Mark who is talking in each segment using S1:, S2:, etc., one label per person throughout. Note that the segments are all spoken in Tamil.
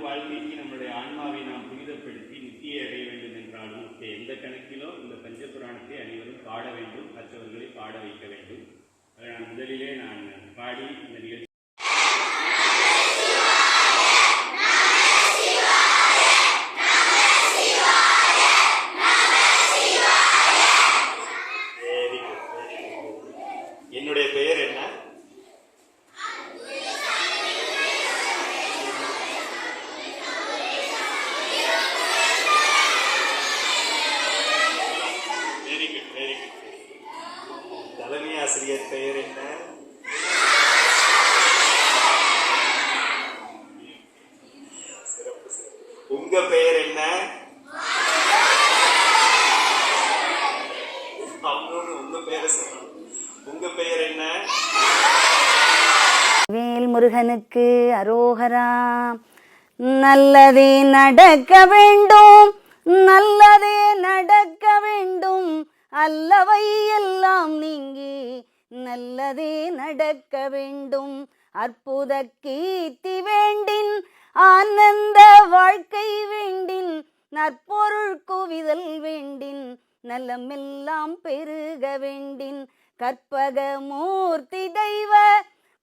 S1: வாழ்க்கைக்கு நம்முடைய ஆன்மாவை நாம் புனிதப்படுத்தி நித்தியை அடைய வேண்டும் என்றாலும் எந்த கணக்கிலோ இந்த பஞ்சபுராணத்தை அனைவரும் பாட வேண்டும், மற்றவர்களை பாட வைக்க வேண்டும். முதலிலே நான் பாடி இந்த நிகழ்ச்சி என்னுடைய பெயர் என்ன? Very good very good. தலைமை ஆசிரியர் பெயர் என்ன? சிறப்பு சிறப்பு. உங்க பெயர் என்ன? உங்க பெயரை சொல்லணும். உங்க பெயர் என்ன?
S2: வேல் முருகனுக்கு அரோகரா. நல்லதே நடக்க வேண்டும், நல்லதே நடக்க வேண்டும், அல்லவை எல்லாம் நீங்கி நல்லதே நடக்க வேண்டும். அற்புத கீர்த்தி வேண்டின், ஆனந்த வாழ்க்கை வேண்டின், நற்பொருள் குவிதல் வேண்டின், நலமெல்லாம் பெருக வேண்டின். கற்பக மூர்த்தி தெய்வ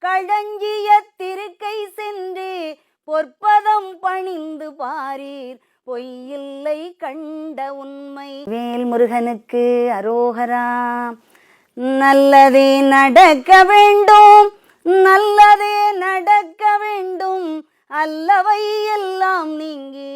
S2: களஞ்சிய திருக்கை சென்று பொற்பதம் பணிந்து பாரீர், பொய்யில்லை கண்ட உண்மை. வேல் முருகனுக்கு அரோகரா. நல்லதே நடக்க வேண்டும், நல்லதே நடக்க வேண்டும், அல்லவை எல்லாம் நீங்கி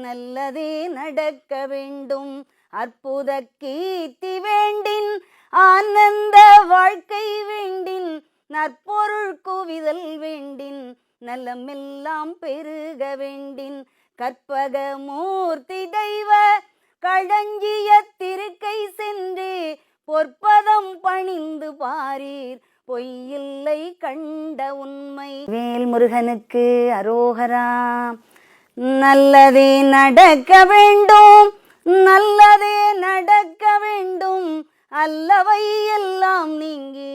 S2: நல்லதே நடக்க வேண்டும். அற்புத கீர்த்தி வேண்டின், ஆனந்த வாழ்க்கை வேண்டின், நற்பொருள் குவிதல் வேண்டின், நலமெல்லாம் பெருக வேண்டின். கற்பக மூர்த்தி தெய்வ களஞ்சிய திருக்கை சென்று பொற்பதம் பணிந்து பாரீர், பொய்யில்லை கண்ட உண்மை. வேல் முருகனுக்கு அரோகரா. நல்லதே நடக்க வேண்டும், நல்லதே நடக்க வேண்டும், அல்லவை எல்லாம் நீங்கி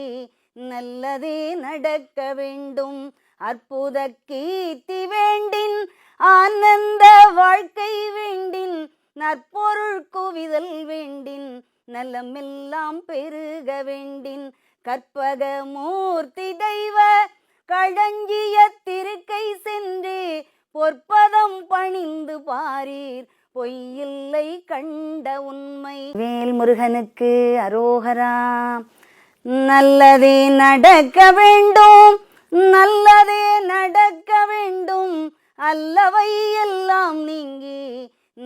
S2: நல்லதே நடக்க வேண்டும். அற்புத கீர்த்தி வேண்டின், ஆனந்த வாழ்க்கை வேண்டின், நற்பொருள் குவிதல் வேண்டின், நலமெல்லாம் பெருக வேண்டின். கற்பக மூர்த்தி தெய்வ களஞ்சிய திருக்கை சென்று பொற்பதம் பணிந்து பாரீர், பொய்யில்லை கண்ட உண்மை. வேல் முருகனுக்கு அரோகரா. நல்லதே நடக்க வேண்டும், நல்லதே நடக்க வேண்டும், அல்லவை எல்லாம் நீங்கி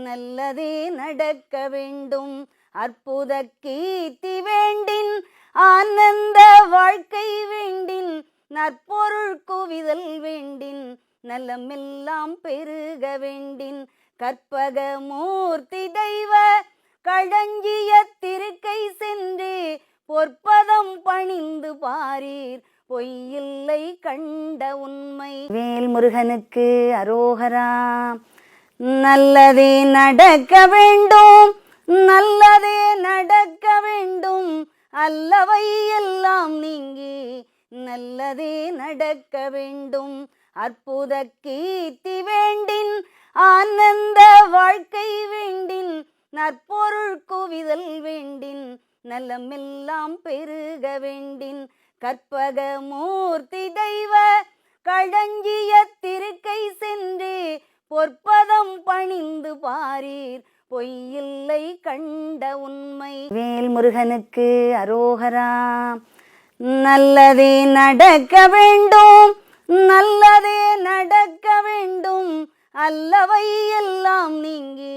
S2: நல்லதே நடக்க வேண்டும். அற்புத கீர்த்தி வேண்டின், ஆனந்த வாழ்க்கை வேண்டின், நற்பொருள் குவிதல் வேண்டின், நலமெல்லாம் பெருக வேண்டின். கற்பக மூர்த்தி தெய்வ களஞ்சிய திருக்கை சென்று பொற்பதம் பணிந்து பாரீர், பொய்யில்லை கண்ட உண்மை. வேல் முருகனுக்கு அரோகரா. நல்லதே நடக்க வேண்டும், நல்லதே நடக்க வேண்டும், அல்லவை எல்லாம் நீங்கி நல்லதே நடக்க வேண்டும். அற்புத கீர்த்தி வேண்டின், ஆனந்த வாழ்க்கை வேண்டின், நற்பொருள் குவிதல் வேண்டின், நலமெல்லாம் பெருக வேண்டின். கற்பக மூர்த்தி தெய்வ களஞ்சிய திருக்கை சென்று பொற்பதம் பணிந்து பாரீர், பொய்யில்லை கண்ட உண்மை. வேல் முருகனுக்கு அரோகரா. நல்லதே நடக்க வேண்டும், நல்லதே நடக்க வேண்டும், அல்லவை எல்லாம் நீங்கி